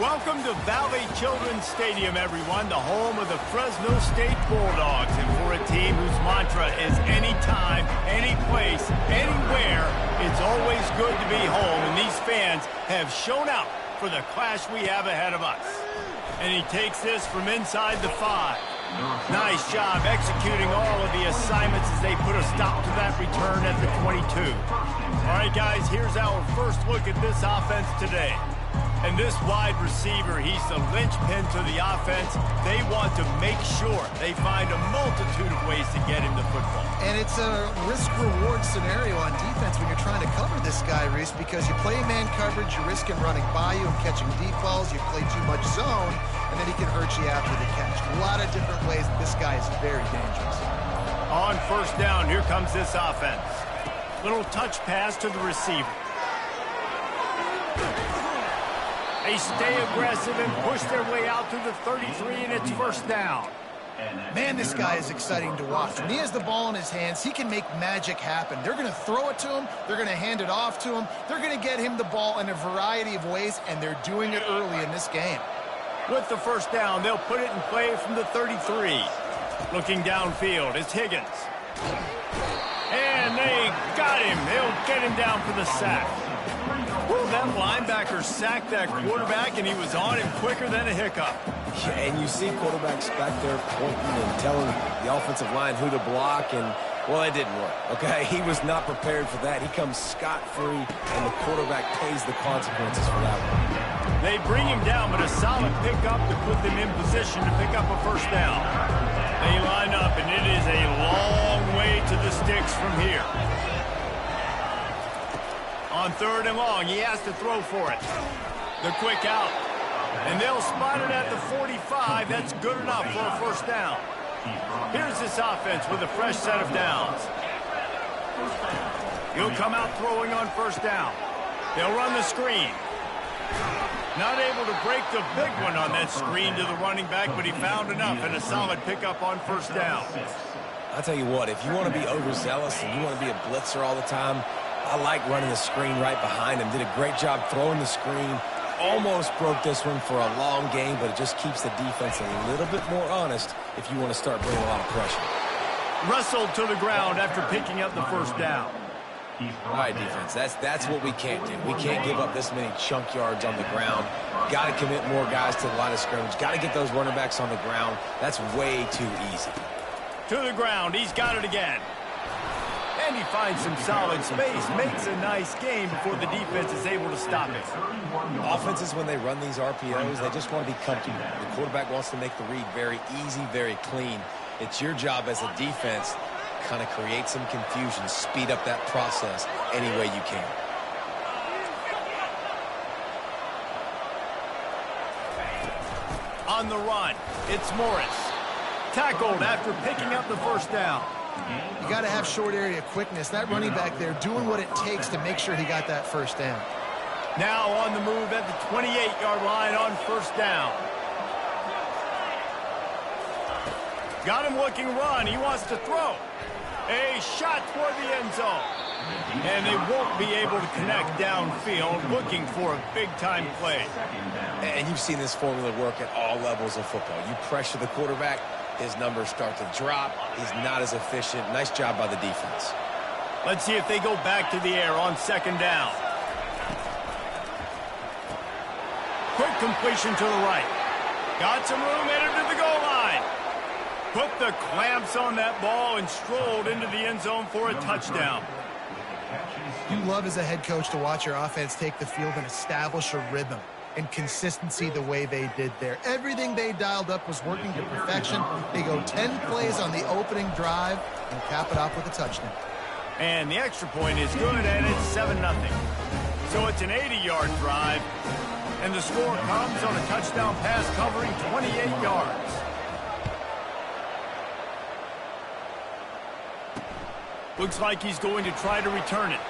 Welcome to Valley Children's Stadium, everyone, the home of the Fresno State Bulldogs. And for a team whose mantra is anytime, any place, anywhere, it's always good to be home. And these fans have shown out for the clash we have ahead of us. And he takes this from inside the 5. Nice job executing all of the assignments as they put a stop to that return at the 22. All right, guys, here's our first look at this offense today. And this wide receiver, he's the linchpin to the offense. They want to make sure they find a multitude of ways to get him the football. And it's a risk-reward scenario on defense when you're trying to cover this guy, Reese, because you play man coverage, you risk him running by you and catching deep balls. You play too much zone, and then he can hurt you after the catch. A lot of different ways. This guy is very dangerous. On first down, here comes this offense. Little touch pass to the receiver. They stay aggressive and push their way out to the 33, and it's first down. Man, this guy is exciting to watch. When he has the ball in his hands, he can make magic happen. They're going to throw it to him. They're going to hand it off to him. They're going to get him the ball in a variety of ways, and they're doing it early in this game. With the first down, they'll put it in play from the 33. Looking downfield, it's Higgins. And they got him. They'll get him down for the sack. Well, that linebacker sacked that quarterback, and he was on him quicker than a hiccup. Yeah, and you see quarterbacks back there pointing and telling the offensive line who to block, and, well, it didn't work, okay? He was not prepared for that. He comes scot-free, and the quarterback pays the consequences for that one. They bring him down, but a solid pickup to put them in position to pick up a first down. They line up, and it is a long way to the sticks from here. On third and long, he has to throw for it. The quick out. And they'll spot it at the 45. That's good enough for a first down. Here's this offense with a fresh set of downs. He'll come out throwing on first down. They'll run the screen. Not able to break the big one on that screen to the running back, but he found enough and a solid pickup on first down. I'll tell you what, if you want to be overzealous and you want to be a blitzer all the time, I like running the screen right behind him. Did a great job throwing the screen. Almost broke this one for a long game, but it just keeps the defense a little bit more honest if you want to start bringing a lot of pressure. Wrestled to the ground after picking up the first down. All right, defense, that's what we can't do. We can't give up this many chunk yards on the ground. Got to commit more guys to the line of scrimmage. Got to get those running backs on the ground. That's way too easy. To the ground, he's got it again. And he finds some solid space, makes a nice game before the defense is able to stop it. Offenses, when they run these RPOs, they just want to be comfortable. The quarterback wants to make the read very easy, very clean. It's your job as a defense to kind of create some confusion, speed up that process any way you can. On the run, it's Morris. Tackled after picking up the first down. You got to have short area quickness. That running back there doing what it takes to make sure he got that first down. Now on the move at the 28-yard line on first down. Got him looking run. He wants to throw. A shot toward the end zone. And they won't be able to connect downfield, looking for a big-time play. And you've seen this formula work at all levels of football. You pressure the quarterback, his numbers start to drop. He's not as efficient. Nice job by the defense. Let's see if they go back to the air on second down. Quick completion to the right. Got some room, headed to the goal line. Put the clamps on that ball and strolled into the end zone for a touchdown. You love as a head coach to watch your offense take the field and establish a rhythm and consistency the way they did there. Everything they dialed up was working to perfection. They go 10 plays on the opening drive and cap it off with a touchdown. And the extra point is good, and it's 7-0. So it's an 80-yard drive, and the score comes on a touchdown pass covering 28 yards. Looks like he's going to try to return it.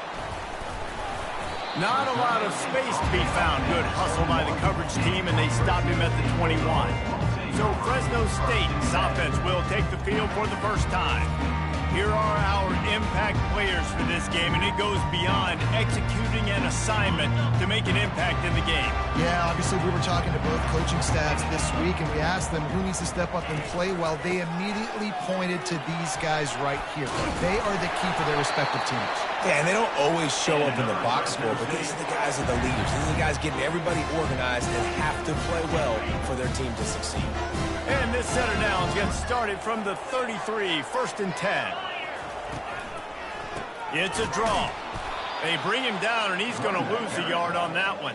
Not a lot of space to be found. Good hustle by the coverage team, and they stop him at the 21. So Fresno State's offense will take the field for the first time. Here are our impact players for this game, and it goes beyond executing an assignment to make an impact in the game. Yeah, obviously we were talking to both coaching staffs this week, and we asked them who needs to step up and play well. They immediately pointed to these guys right here. They are the key for their respective teams. Yeah, and they don't always show up in the box score, but these are the guys that are the leaders. These are the guys getting everybody organized and have to play well for their team to succeed. And this set of downs gets started from the 33, 1st and 10. It's a draw. They bring him down, and he's going to lose a yard on that one.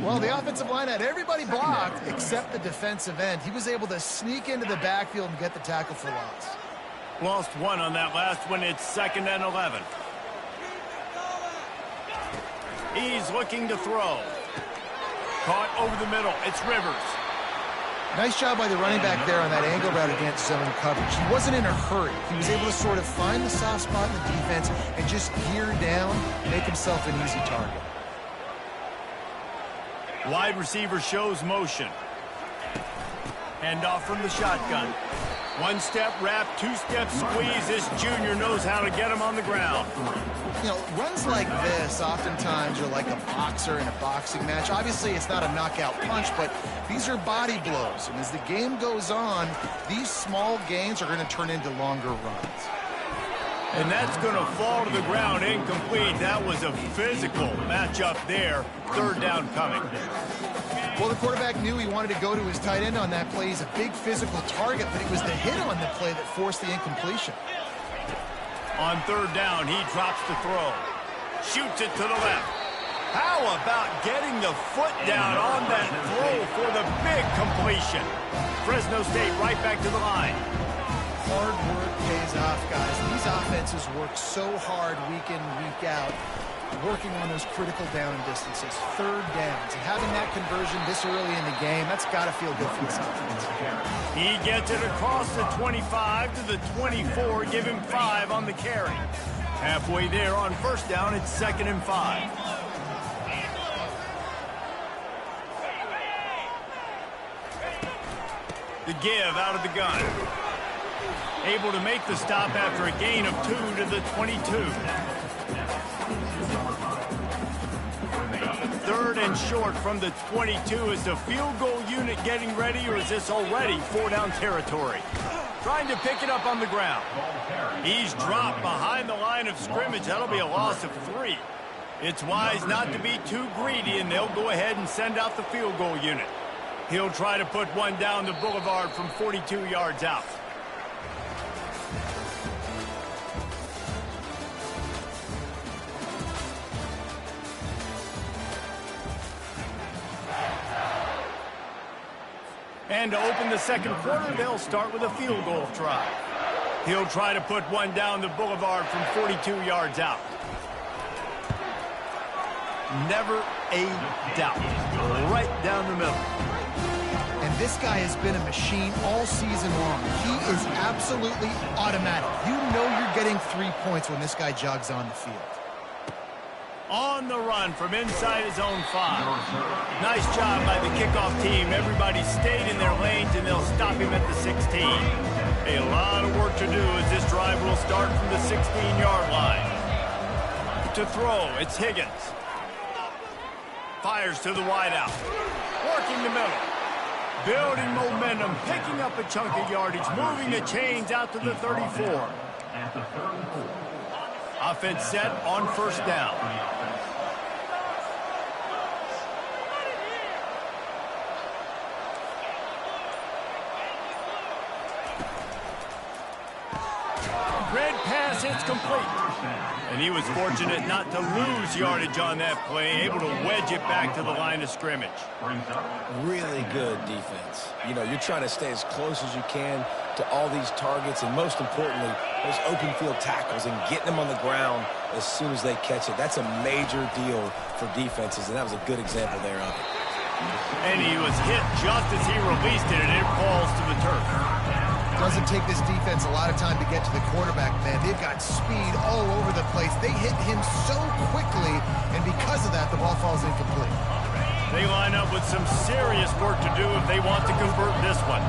Well, the offensive line had everybody blocked except the defensive end. He was able to sneak into the backfield and get the tackle for loss. Lost one on that last one. It's 2nd and 11. He's looking to throw. Caught over the middle. It's Rivers. Nice job by the running back there on that angle route against zone coverage. He wasn't in a hurry. He was able to sort of find the soft spot in the defense and just gear down, make himself an easy target. Wide receiver shows motion. Hand off from the shotgun. One step wrap, two step squeeze. This junior knows how to get him on the ground. You know, runs like this oftentimes are like a boxer in a boxing match. Obviously, it's not a knockout punch, but these are body blows. And as the game goes on, these small gains are going to turn into longer runs. And that's going to fall to the ground incomplete. That was a physical matchup there. 3rd down coming. Well, the quarterback knew he wanted to go to his tight end on that play. He's a big physical target, but it was the hit on the play that forced the incompletion. On 3rd down, he drops the throw. Shoots it to the left. How about getting the foot down on that throw for the big completion? Fresno State right back to the line. Hard work pays off, guys. These offenses work so hard week in, week out, working on those critical down distances, 3rd downs. And having that conversion this early in the game, that's got to feel good for this offense. He gets it across the 25 to the 24, give him 5 on the carry. Halfway there on 1st down, it's 2nd and 5. The give out of the gun. Able to make the stop after a gain of 2 to the 22. 3rd and short from the 22. Is the field goal unit getting ready, or is this already 4-down territory? Trying to pick it up on the ground. He's dropped behind the line of scrimmage. That'll be a loss of 3. It's wise not to be too greedy, and they'll go ahead and send out the field goal unit. He'll try to put one down the boulevard from 42 yards out. And to open the 2nd quarter, they'll start with a field goal try. He'll try to put one down the boulevard from 42 yards out. Never a doubt. Right down the middle. And this guy has been a machine all season long. He is absolutely automatic. You know you're getting 3 points when this guy jogs on the field. On the run from inside his own 5. Nice job by the kickoff team. Everybody stayed in their lanes, and they'll stop him at the 16. A lot of work to do as this drive will start from the 16-yard line. To throw, it's Higgins. Fires to the wideout. Working the middle. Building momentum, picking up a chunk of yardage, moving the chains out to the 34. Offense set on 1st down. Red pass hits complete. And he was fortunate not to lose yardage on that play, able to wedge it back to the line of scrimmage. Really good defense. You know, you're trying to stay as close as you can to all these targets, and most importantly, those open field tackles and getting them on the ground as soon as they catch it. That's a major deal for defenses, and that was a good example there of it. And he was hit just as he released it, and it falls to the turf. Doesn't take this defense a lot of time to get to the quarterback, man. They've got speed all over the place. They hit him so quickly, and because of that, the ball falls incomplete. They line up with some serious work to do if they want to convert this one.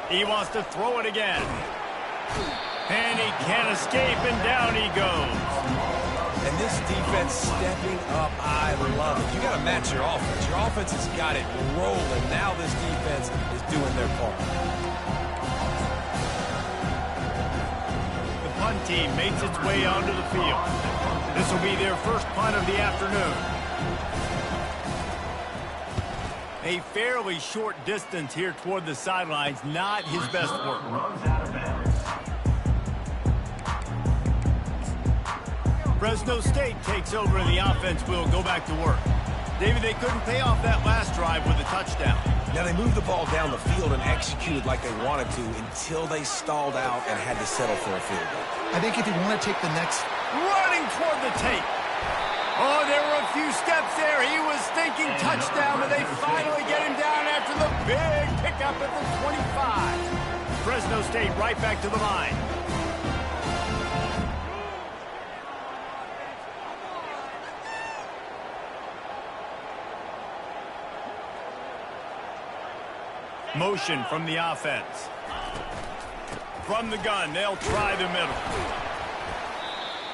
He wants to throw it again. And he can't escape, and down he goes. And this defense stepping up, I love it. You got to match your offense. Your offense has got it rolling. Now this defense is doing their part. The punt team makes its way onto the field. This will be their first punt of the afternoon. A fairly short distance here toward the sidelines, not his best work. Fresno State takes over and the offense will go back to work. David, they couldn't pay off that last drive with a touchdown. Now they moved the ball down the field and executed like they wanted to until they stalled out and had to settle for a field goal. I think if you want to take the next... Running toward the tape. Oh, there were a few steps there. He was thinking touchdown, but they finally get him down after the big pickup at the 25. Fresno State right back to the line. Motion from the offense. From the gun, they'll try the middle.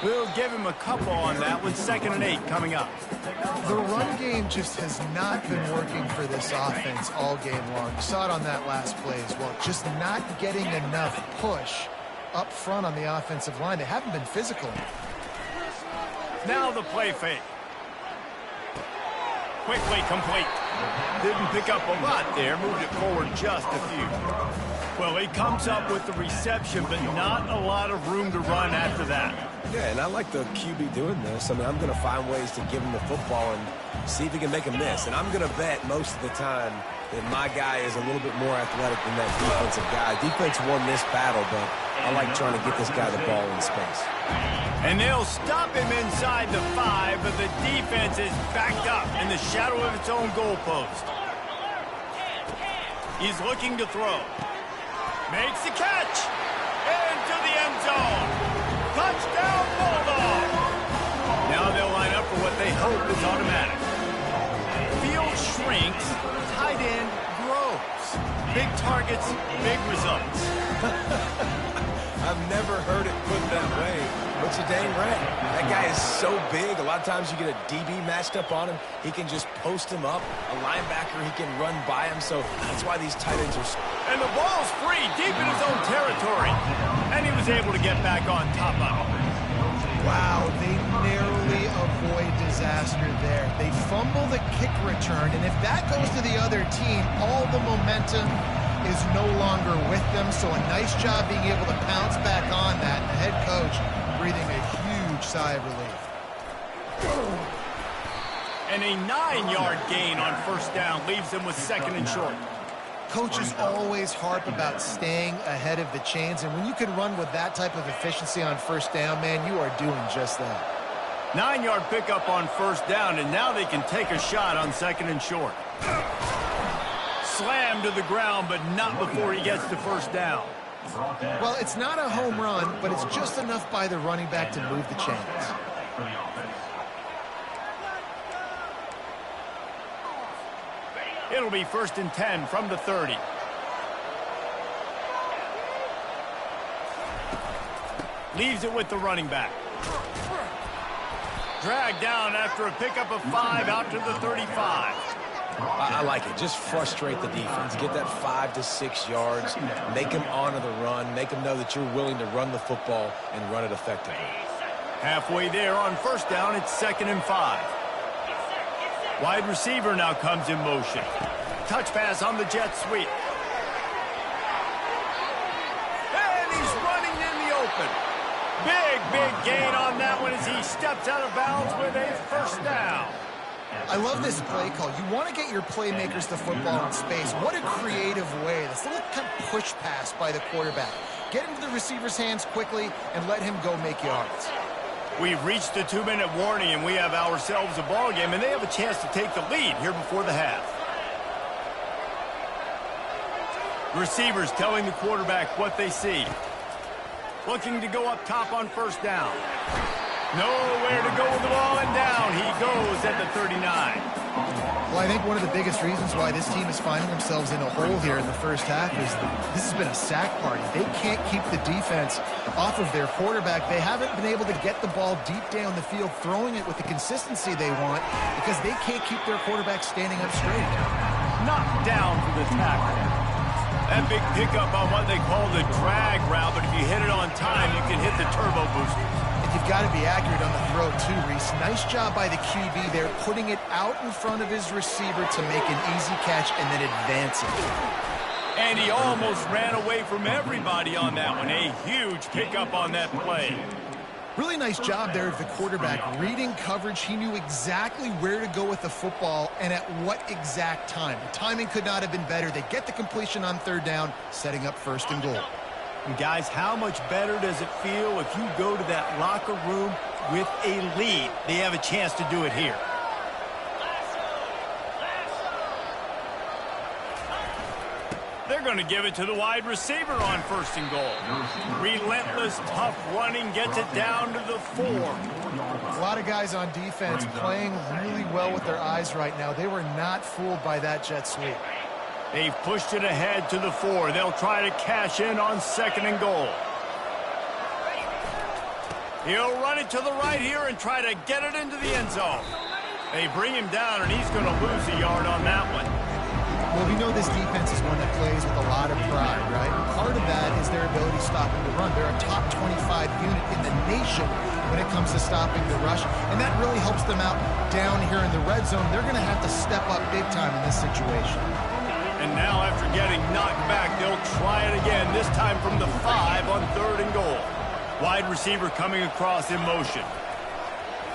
We'll give him a couple on that one. 2nd and 8 coming up. The run game just has not been working for this offense all game long. You saw it on that last play as well. Just not getting enough push up front on the offensive line. They haven't been physical. Now the play fake. Quickly complete. Didn't pick up a lot there. Moved it forward just a few. Well, he comes up with the reception, but not a lot of room to run after that. Yeah, and I like the QB doing this. I mean, I'm going to find ways to give him the football and see if he can make a miss. And I'm going to bet most of the time that my guy is a little bit more athletic than that defensive guy. Defense won this battle, but I like trying to get this guy the ball in space. And they'll stop him inside the 5, but the defense is backed up in the shadow of its own goalpost. He's looking to throw. Makes the catch. Into the end zone. Touchdown, Bulldog. Now they'll line up for what they hope is automatic. Field shrinks. Tight end grows. Big targets, big results. I've never heard it put that way, but you're dang right. That guy is so big. A lot of times you get a DB matched up on him. He can just post him up. A linebacker, he can run by him. So that's why these tight ends are... And the ball's free, deep in his own territory. And he was able to get back on top of it. Wow, they narrowly avoid disaster there. They fumble the kick return, and if that goes to the other team, all the momentum is no longer with them. So a nice job being able to pounce back on that. And the head coach breathing a huge sigh of relief. And a 9-yard gain on 1st down leaves them with 2nd and short. Coaches always harp about staying ahead of the chains, and when you can run with that type of efficiency on 1st down, man, you are doing just that. 9-yard pickup on 1st down, and now they can take a shot on 2nd and short. Slammed to the ground, but not before he gets to 1st down. Well, it's not a home run, but it's just enough by the running back to move the chains. It'll be 1st and 10 from the 30. Leaves it with the running back. Dragged down after a pickup of 5 out to the 35. I like it. Just frustrate the defense. Get that 5 to 6 yards. Make them honor the run. Make them know that you're willing to run the football and run it effectively. Halfway there on 1st down, it's 2nd and 5. Wide receiver now comes in motion. Touch pass on the jet sweep. And he's running in the open. Big gain on that one as he steps out of bounds with a 1st down. I love this play call. You want to get your playmakers the football in space. What a creative way. This little kind of push pass by the quarterback. Get into the receiver's hands quickly and let him go make yards. We've reached the 2-minute warning, and we have ourselves a ball game, and they have a chance to take the lead here before the half. Receivers telling the quarterback what they see. Looking to go up top on 1st down. Nowhere to go with the ball, and down he goes at the 39. Well, I think one of the biggest reasons why this team is finding themselves in a hole here in the first half is this has been a sack party. They can't keep the defense off of their quarterback. They haven't been able to get the ball deep down the field, throwing it with the consistency they want because they can't keep their quarterback standing up straight. Knocked down for the tackle. That big pickup on what they call the drag route, but if you hit it on time, you can hit the turbo boosters. You've got to be accurate on the throw, too, Reese. Nice job by the QB there, putting it out in front of his receiver to make an easy catch and then advance it. And he almost ran away from everybody on that one. A huge pickup on that play. Really nice job there of the quarterback. Reading coverage, he knew exactly where to go with the football and at what exact time. The timing could not have been better. They get the completion on third down, setting up first and goal. And guys, how much better does it feel if you go to that locker room with a lead? They have a chance to do it here. They're going to give it to the wide receiver on first and goal. Relentless, tough running gets it down to the 4. A lot of guys on defense playing really well with their eyes right now. They were not fooled by that jet sweep. They've pushed it ahead to the 4. They'll try to cash in on second and goal. He'll run it to the right here and try to get it into the end zone. They bring him down, and he's going to lose a yard on that one. Well, we know this defense is one that plays with a lot of pride, right? Part of that is their ability stopping the run. They're a top 25 unit in the nation when it comes to stopping the rush, and that really helps them out down here in the red zone. They're going to have to step up big time in this situation. And now, after getting knocked back, they'll try it again, this time from the 5 on third and goal. Wide receiver coming across in motion.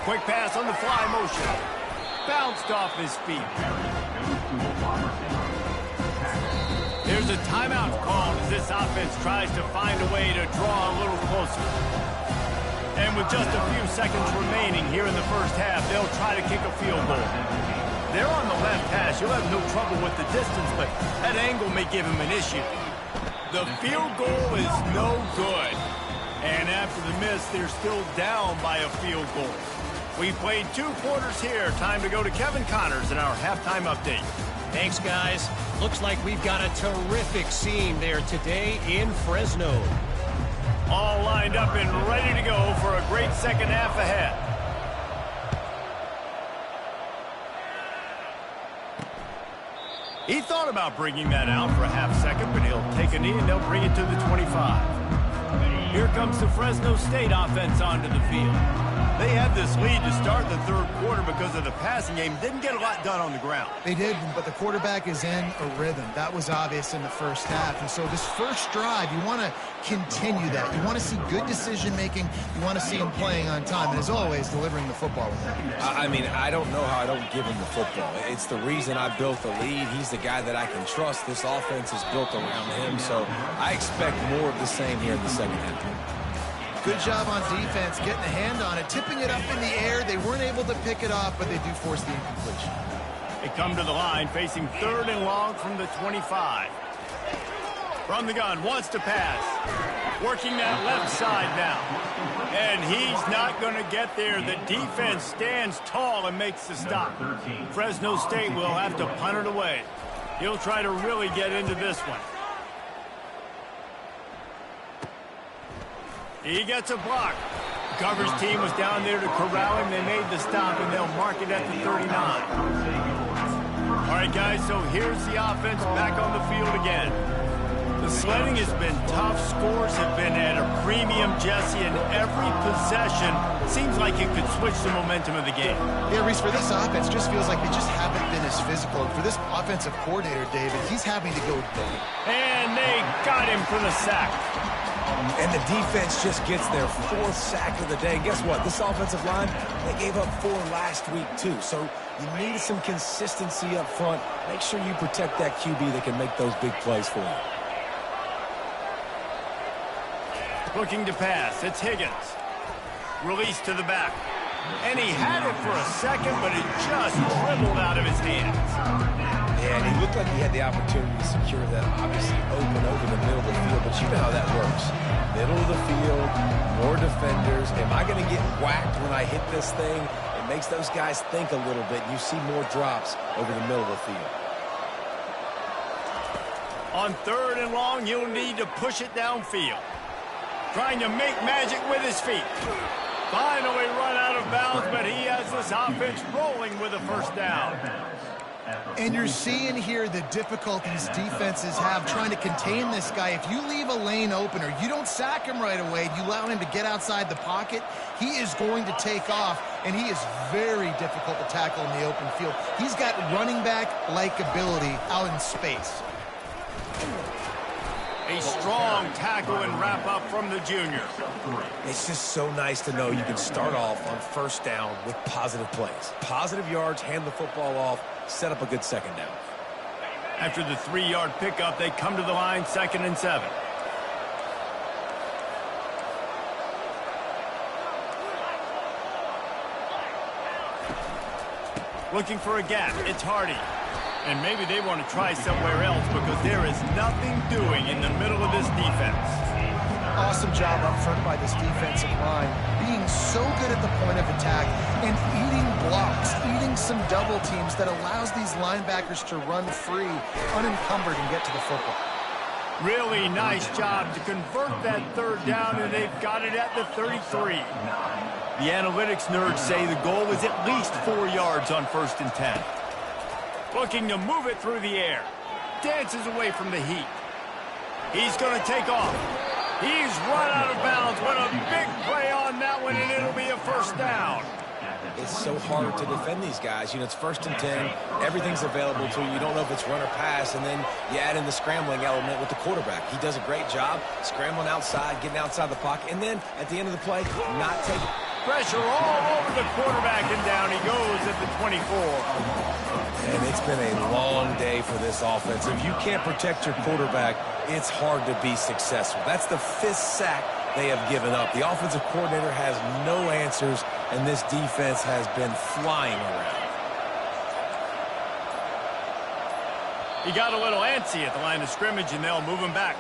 Quick pass on the fly motion. Bounced off his feet. There's a timeout called as this offense tries to find a way to draw a little closer. And with just a few seconds remaining here in the first half, they'll try to kick a field goal. They're on the left hash. He'll have no trouble with the distance, but that angle may give him an issue. The field goal is no good. And after the miss, they're still down by a field goal. We played 2 quarters here. Time to go to Kevin Connors in our halftime update. Thanks, guys. Looks like we've got a terrific scene there today in Fresno. All lined up and ready to go for a great second half ahead. He thought about bringing that out for a half second, but he'll take a knee and they'll bring it to the 25. Here comes the Fresno State offense onto the field. They had this lead to start the third quarter because of the passing game. Didn't get a lot done on the ground. They did, but the quarterback is in a rhythm. That was obvious in the first half. And so this first drive, you want to continue that. You want to see good decision-making. You want to see him playing on time. And as always, delivering the football with him. I mean, I don't know how I don't give him the football. It's the reason I built the lead. He's the guy that I can trust. This offense is built around him. So I expect more of the same here in the second half. Good job on defense, getting a hand on it, tipping it up in the air. They weren't able to pick it off, but they do force the incompletion. They come to the line, facing third and long from the 25. From the gun, wants to pass. Working that left side now. And he's not going to get there. The defense stands tall and makes the stop. Fresno State will have to punt it away. He'll try to really get into this one. He gets a block. The coverage team was down there to corral him. They made the stop, and they'll mark it at the 39. All right, guys, so here's the offense back on the field again. The sledding has been tough. Scores have been at a premium, Jesse, and every possession seems like it could switch the momentum of the game. Yeah, Reese, for this offense, just feels like they just haven't been as physical. And for this offensive coordinator, David, he's having to go big. And they got him for the sack. And the defense just gets their 4th sack of the day. And guess what? This offensive line, they gave up 4 last week, too. So you need some consistency up front. Make sure you protect that QB that can make those big plays for you. Looking to pass. It's Higgins. Release to the back. And he had it for a second, but it just dribbled out of his hands. Yeah, and he looked like he had the opportunity to secure that, obviously open over the middle of the field, but you know how that works. Middle of the field, more defenders. Am I going to get whacked when I hit this thing? And Makes those guys think a little bit, and you see more drops over the middle of the field. On 3rd and long, he'll need to push it downfield. Trying to make magic with his feet. Finally run out of bounds, but he has this offense rolling with a first down. And you're seeing here the difficulties defenses have trying to contain this guy. If you leave a lane open or you don't sack him right away, you allow him to get outside the pocket, he is going to take off, and he is very difficult to tackle in the open field. He's got running back-like ability out in space. A strong tackle and wrap up from the junior. It's just so nice to know you can start off on first down with positive plays. Positive yards, hand the football off, set up a good second down. After the 3-yard pickup, they come to the line, 2nd and 7. Looking for a gap, it's Hardy. And maybe they want to try somewhere else because there is nothing doing in the middle of this defense. Awesome job up front by this defensive line, being so good at the point of attack and eating blocks, eating some double teams that allows these linebackers to run free, unencumbered, and get to the football. Really nice job to convert that 3rd down, and they've got it at the 33. The analytics nerds say the goal is at least 4 yards on 1st and 10. Looking to move it through the air. Dances away from the heat. He's going to take off. He's run out of bounds. What a big play on that one, and it'll be a first down. It's so hard to defend these guys. You know, it's 1st and 10. Everything's available to you. You don't know if it's run or pass, and then you add in the scrambling element with the quarterback. He does a great job scrambling outside, getting outside the pocket, and then at the end of the play, not taking pressure all over the quarterback, and down he goes at the 24. And it's been a long day for this offense. If you can't protect your quarterback, it's hard to be successful. That's the 5th sack they have given up. The offensive coordinator has no answers, and this defense has been flying around. He got a little antsy at the line of scrimmage, and they'll move him back.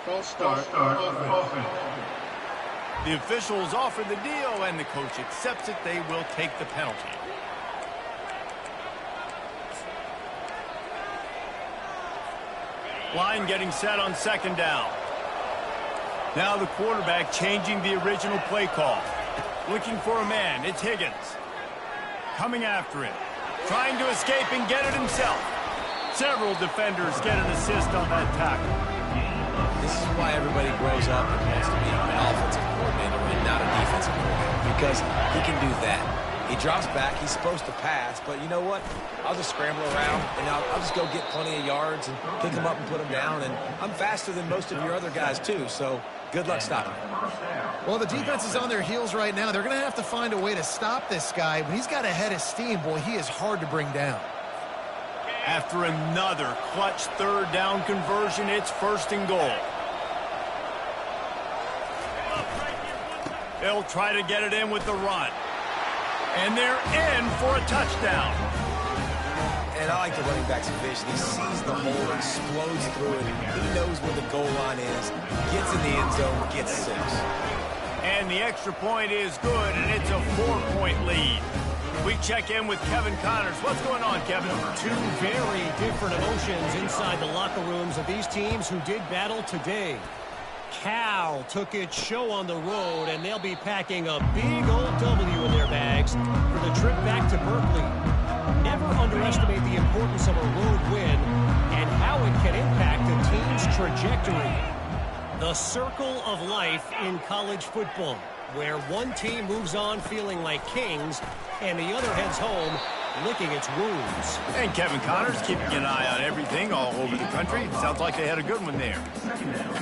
False start offense. The officials offer the deal, and the coach accepts it. They will take the penalty. Line getting set on 2nd down. Now the quarterback changing the original play call. Looking for a man. It's Higgins. Coming after him. Trying to escape and get it himself. Several defenders get an assist on that tackle. This is why everybody grows up and wants to be an offensive coordinator and not a defensive coordinator, because he can do that. He drops back. He's supposed to pass, but you know what? I'll just scramble around, and I'll just go get plenty of yards and pick him up and put him down, and I'm faster than most of your other guys, too, so good luck stopping him. Well, the defense is on their heels right now. They're going to have to find a way to stop this guy. When he's got a head of steam, boy, he is hard to bring down. After another clutch 3rd down conversion, it's 1st and goal. They'll try to get it in with the run. And they're in for a touchdown. And I like the running back's vision. He sees the hole, explodes through it. He knows where the goal line is, gets in the end zone, gets 6. And the extra point is good, and it's a 4-point lead. We check in with Kevin Connors. What's going on, Kevin? 2 very different emotions inside the locker rooms of these teams who did battle today. Cal took its show on the road, and they'll be packing a big old W in their bags for the trip back to Berkeley. Never underestimate the importance of a road win and how it can impact a team's trajectory. The circle of life in college football, where one team moves on feeling like kings and the other heads home licking its wounds. And Kevin Connors keeping an eye on everything all over the country. Sounds like they had a good one there.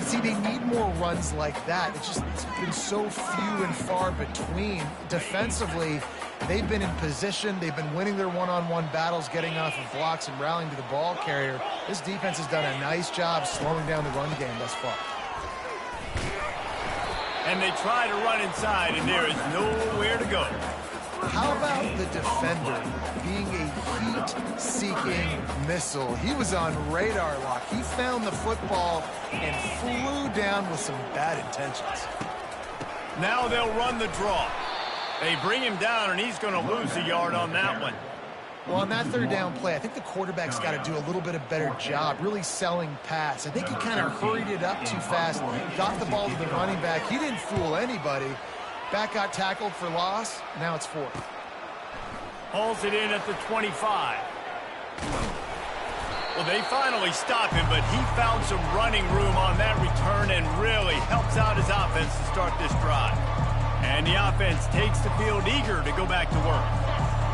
See, they need more runs like that. It's been so few and far between. Defensively, they've been in position. They've been winning their one-on-one battles, getting off of blocks and rallying to the ball carrier. This defense has done a nice job slowing down the run game thus far. And they try to run inside, and there is nowhere to go. How about the defender being a heat-seeking missile? He was on radar lock. He found the football and flew down with some bad intentions. Now they'll run the draw. They bring him down, and he's going to lose a yard on that one. Well, on that third down play, I think the quarterback's got to do a little bit of better job really selling pass. I think he kind of hurried it up too fast, got the ball to the running back. He didn't fool anybody. Back got tackled for loss. Now it's fourth. Hauls it in at the 25. Well, they finally stop him, but he found some running room on that return and really helps out his offense to start this drive. And the offense takes the field eager to go back to work.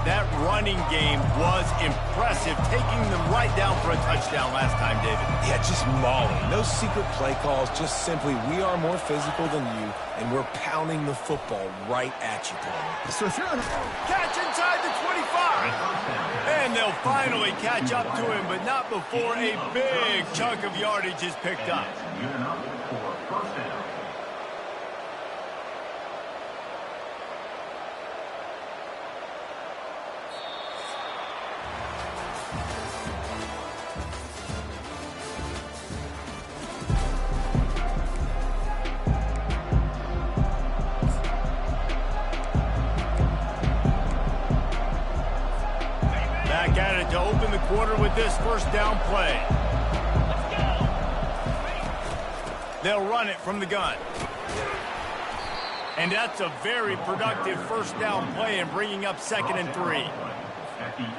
That running game was impressive, taking them right down for a touchdown last time, David. Yeah, just mauling. No secret play calls, just simply we are more physical than you, and we're pounding the football right at you, Paul. So if you're on catch inside the 25. And they'll finally catch up to him, but not before a big chunk of yardage is picked up. Back at it to open the quarter with this first down play. They'll run it from the gun. And that's a very productive first down play in bringing up 2nd and 3.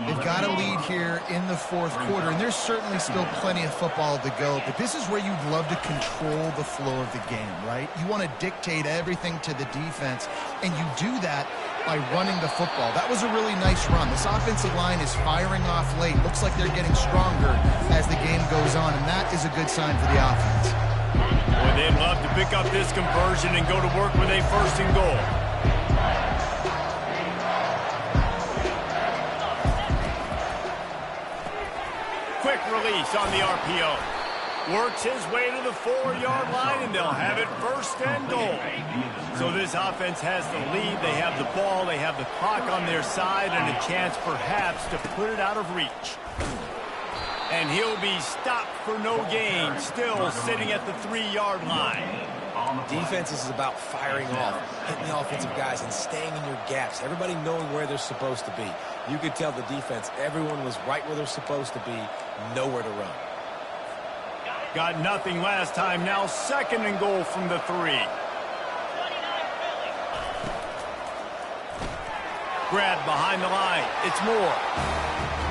They've got a lead here in the fourth quarter, and there's certainly still plenty of football to go, but this is where you'd love to control the flow of the game, right? You want to dictate everything to the defense, and you do that by running the football. That was a really nice run. This offensive line is firing off late. Looks like they're getting stronger as the game goes on, and that is a good sign for the offense. Boy, they'd love to pick up this conversion and go to work with a 1st and goal. Quick release on the RPO. Works his way to the 4-yard line, and they'll have it 1st and goal. So this offense has the lead. They have the ball. They have the clock on their side and a chance perhaps to put it out of reach. And he'll be stopped for no gain, still sitting at the 3-yard line. Defense is about firing off, hitting the offensive guys, and staying in your gaps. Everybody knowing where they're supposed to be. You could tell the defense, everyone was right where they're supposed to be, nowhere to run. Got nothing last time, now 2nd and goal from the 3. Grab behind the line, it's Moore.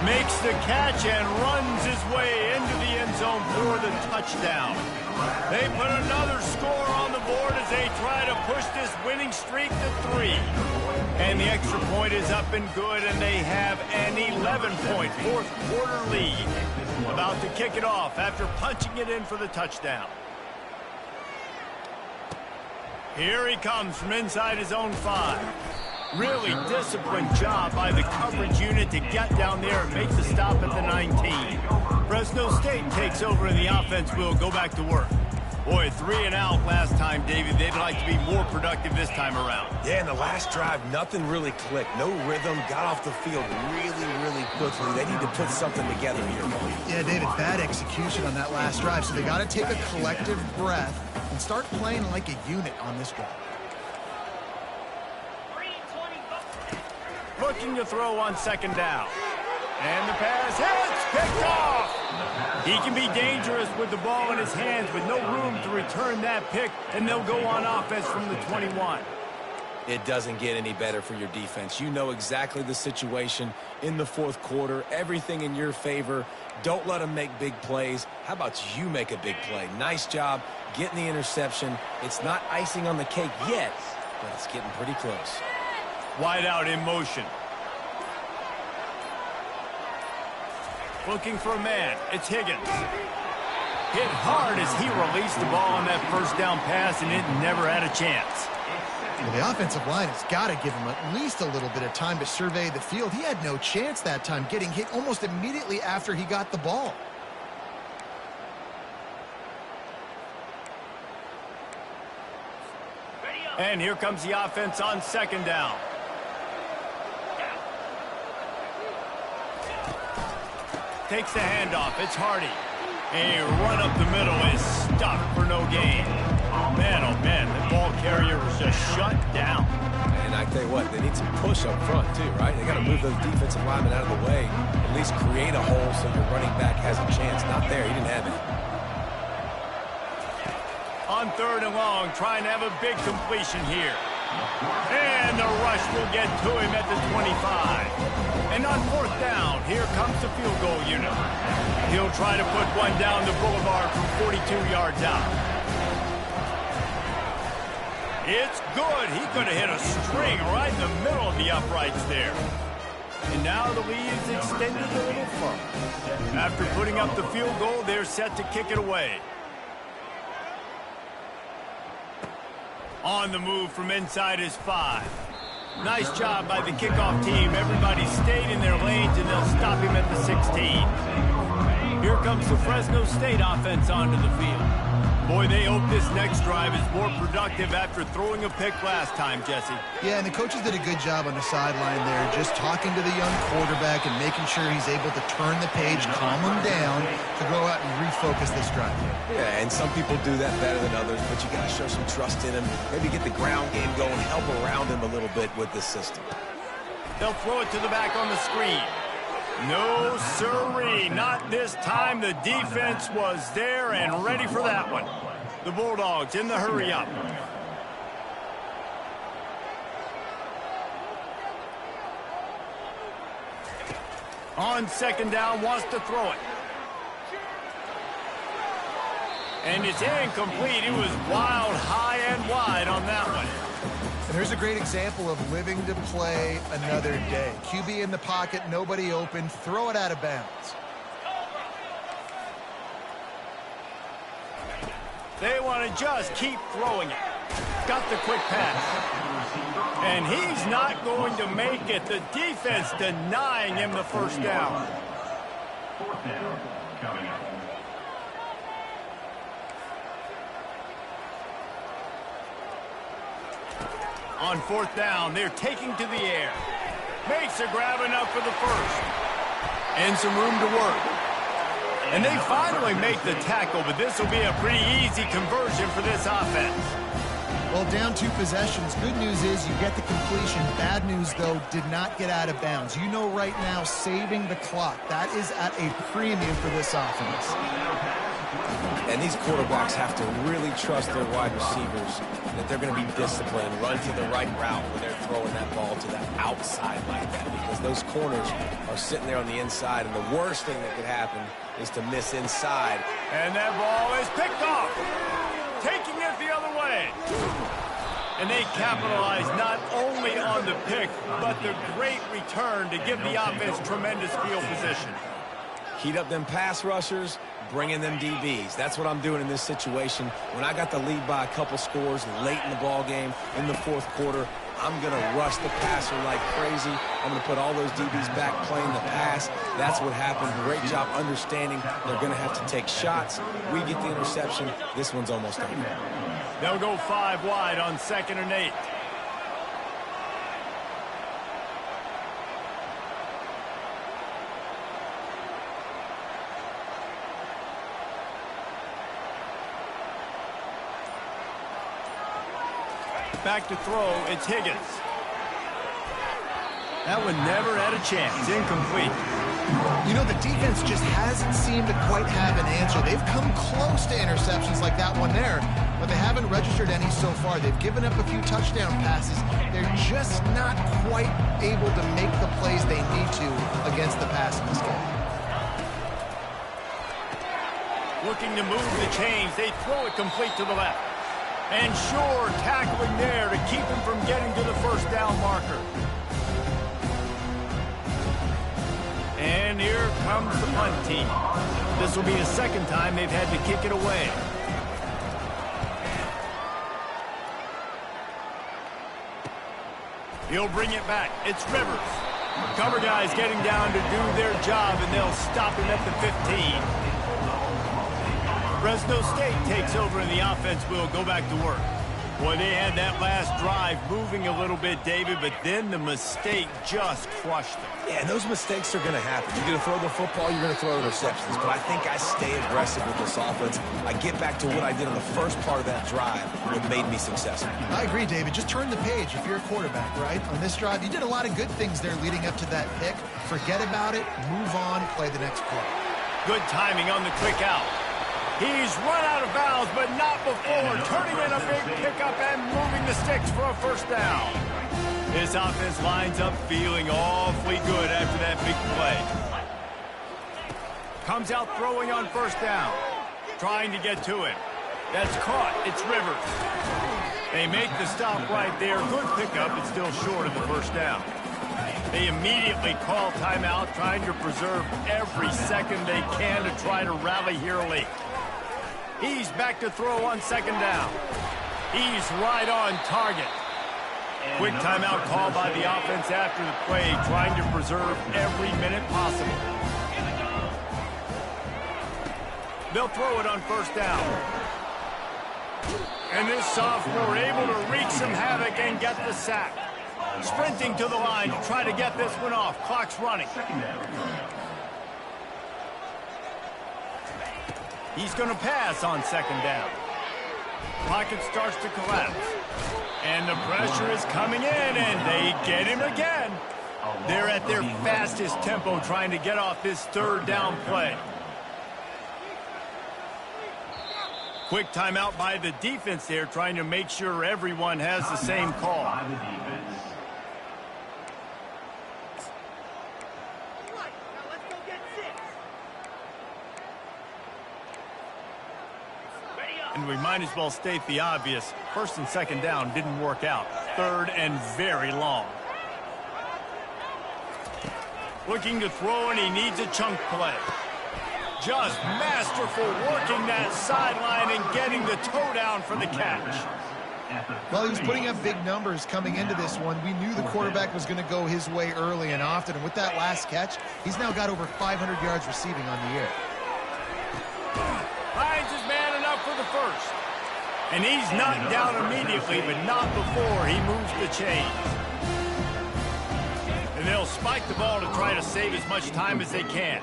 Makes the catch and runs his way into the end zone for the touchdown. They put another score on the board as they try to push this winning streak to 3. And the extra point is up and good, and they have an 11-point fourth-quarter lead. About to kick it off after punching it in for the touchdown. Here he comes from inside his own 5. Really disciplined job by the coverage unit to get down there and make the stop at the 19. Fresno State takes over and the offense will go back to work. Boy, 3 and out last time, David. They'd like to be more productive this time around. Yeah, in the last drive, nothing really clicked. No rhythm, got off the field really quickly. They need to put something together here. Yeah, David, bad execution on that last drive, so they got to take a collective breath and start playing like a unit on this drive. Looking to throw on 2nd down. And the pass hits, picked off. He can be dangerous with the ball in his hands, but no room to return that pick, and they'll go on offense from the 21. It doesn't get any better for your defense. You know exactly the situation in the fourth quarter, everything in your favor. Don't let them make big plays. How about you make a big play? Nice job getting the interception. It's not icing on the cake yet, but it's getting pretty close. Wide out in motion. Looking for a man. It's Higgins. Hit hard as he released the ball on that first down pass, and it never had a chance. Well, the offensive line has got to give him at least a little bit of time to survey the field. He had no chance that time, getting hit almost immediately after he got the ball. And here comes the offense on 2nd down. Takes the handoff. It's Hardy. A run up the middle is stuck for no gain. Oh, man, the ball carrier was just shut down. And I tell you what, they need push up front, too, right? They got to move those defensive linemen out of the way, at least create a hole so your running back has a chance. Not there. He didn't have it. On 3rd and long, trying to have a big completion here. And the rush will get to him at the 25. And on 4th down, here comes the field goal unit. He'll try to put one down the boulevard from 42 yards out. It's good. He could have hit a string right in the middle of the uprights there. And now the lead is extended a little further. After putting up the field goal, they're set to kick it away. On the move from inside his 5. Nice job by the kickoff team. Everybody stayed in their lanes, and they'll stop him at the 16. Here comes the Fresno State offense onto the field. Boy, they hope this next drive is more productive after throwing a pick last time, Jesse. Yeah, and the coaches did a good job on the sideline there, just talking to the young quarterback and making sure he's able to turn the page, calm him down, to go out and refocus this drive. Yeah, and some people do that better than others, but you got to show some trust in him. Maybe get the ground game going, help around him a little bit with this system. They'll throw it to the back on the screen. No, sirree, not this time. The defense was there and ready for that one. The Bulldogs in the hurry up. On 2nd down, wants to throw it. And it's incomplete. It was wild, high and wide on that one. And here's a great example of living to play another day. QB in the pocket, nobody open, throw it out of bounds. They want to just keep throwing it. Got the quick pass. And he's not going to make it. The defense denying him the 1st down. 4th down coming up. On 4th down, they're taking to the air. Makes a grab enough for the 1st. And some room to work. And they finally make the tackle, but this will be a pretty easy conversion for this offense. Well, down 2 possessions. Good news is you get the completion. Bad news, though, did not get out of bounds. You know right now, saving the clock. That is at a premium for this offense. And these quarterbacks have to really trust their wide receivers that they're going to be disciplined, run to the right route when they're throwing that ball to the outside like that, because those corners are sitting there on the inside, and the worst thing that could happen is to miss inside. And that ball is picked off, taking it the other way. And they capitalize not only on the pick, but the great return to give the offense tremendous field position. Heat up them pass rushers, bring in them DBs. That's what I'm doing in this situation. When I got the lead by a couple scores late in the ball game in the 4th quarter, I'm going to rush the passer like crazy. I'm going to put all those DBs back playing the pass. That's what happened. Great job understanding they're going to have to take shots. We get the interception. This one's almost over. They'll go 5 wide on 2nd and 8. Back to throw, it's Higgins. That one never had a chance. Incomplete. You know, the defense just hasn't seemed to quite have an answer. They've come close to interceptions like that one there, but they haven't registered any so far. They've given up a few touchdown passes. They're just not quite able to make the plays they need to against the pass in this game. Looking to move the chains. They throw it complete to the left. And sure, tackling there to keep him from getting to the 1st down marker. And here comes the punt team. This will be the 2nd time they've had to kick it away. He'll bring it back. It's Rivers. Cover guys getting down to do their job, and they'll stop him at the 15. Fresno State takes over, and the offense will go back to work. Well, they had that last drive moving a little bit, David, but then the mistake just crushed them. Yeah, and those mistakes are going to happen. You're going to throw the football, you're going to throw interceptions. But I think I stay aggressive with this offense. I get back to what I did on the first part of that drive that made me successful. I agree, David. Just turn the page if you're a quarterback, right? On this drive, you did a lot of good things there leading up to that pick. Forget about it, move on, play the next play. Good timing on the quick out. He's run out of bounds, but not before turning in a big pickup and moving the sticks for a first down. This offense lines up feeling awfully good after that big play. Comes out throwing on first down. Trying to get to it. That's caught. It's Rivers. They make the stop right there. Good pickup. It's still short of the first down. They immediately call timeout, trying to preserve every second they can to try to rally here late. He's back to throw on second down. He's right on target. Quick timeout call by the offense after the play, trying to preserve every minute possible. They'll throw it on first down. And this sophomore able to wreak some havoc and get the sack. Sprinting to the line to try to get this one off. Clock's running. He's going to pass on second down. Pocket starts to collapse. And the pressure is coming in, and they get him again. They're at their fastest tempo trying to get off this third down play. Quick timeout by the defense there, trying to make sure everyone has the same call. And we might as well state the obvious. First and second down didn't work out. Third and very long. Looking to throw, and he needs a chunk play. Just masterful working that sideline and getting the toe down for the catch. Well, he was putting up big numbers coming into this one. We knew the quarterback was going to go his way early and often. And with that last catch, he's now got over 500 yards receiving on the year. Finds his man enough for the first. And he's knocked down immediately, but not before he moves the chains. And they'll spike the ball to try to save as much time as they can.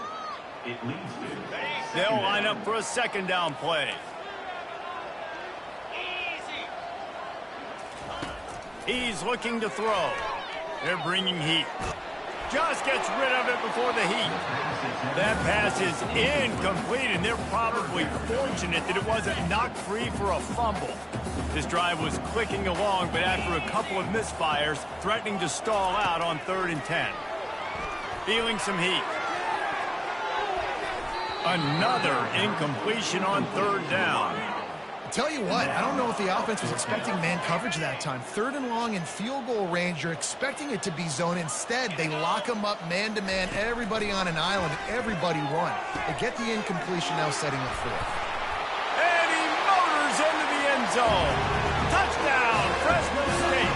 They'll line up for a second down play. He's looking to throw. They're bringing heat. Just gets rid of it before the heat. That pass is incomplete, and they're probably fortunate that it wasn't knocked free for a fumble. This drive was clicking along, but after a couple of misfires, threatening to stall out on 3rd and 10. Feeling some heat. Another incompletion on 3rd down. Tell you what, I don't know if the offense was expecting man coverage that time. 3rd and long in field goal range, you're expecting it to be zone. Instead, they lock them up man-to-man, everybody on an island, everybody won. They get the incompletion now setting up 4th. And he motors into the end zone. Touchdown, Fresno State.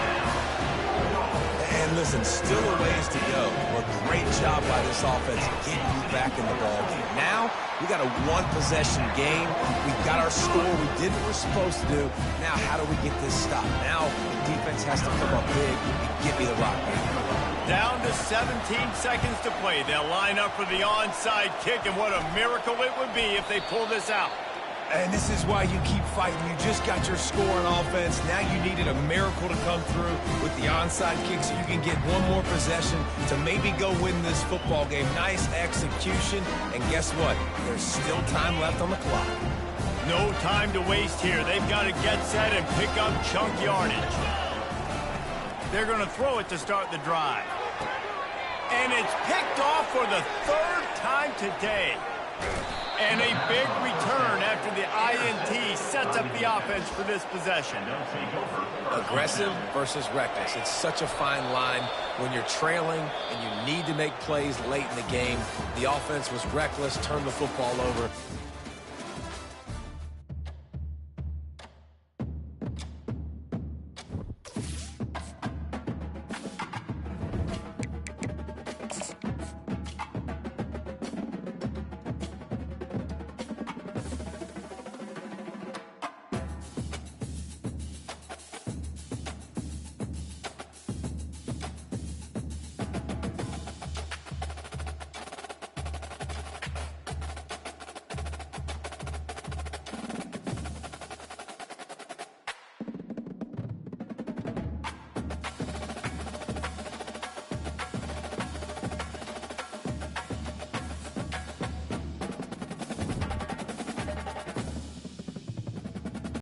And listen, still a ways to go. Well, great job by this offense getting you back in the ball game. Now, we got a one-possession game. We've got our score. We did what we're supposed to do. Now, how do we get this stopped? Now, the defense has to come up big and get me the rock back. Down to 17 seconds to play. They'll line up for the onside kick, and what a miracle it would be if they pull this out. And this is why you keep fighting. You just got your score on offense. Now you needed a miracle to come through with the onside kick so you can get one more possession to maybe go win this football game. Nice execution. And guess what? There's still time left on the clock. No time to waste here. They've got to get set and pick up chunk yardage. They're going to throw it to start the drive. And it's picked off for the 3rd time today. And a big return after the INT sets up the offense for this possession. Aggressive versus reckless. It's such a fine line when you're trailing and you need to make plays late in the game. The offense was reckless, turned the football over.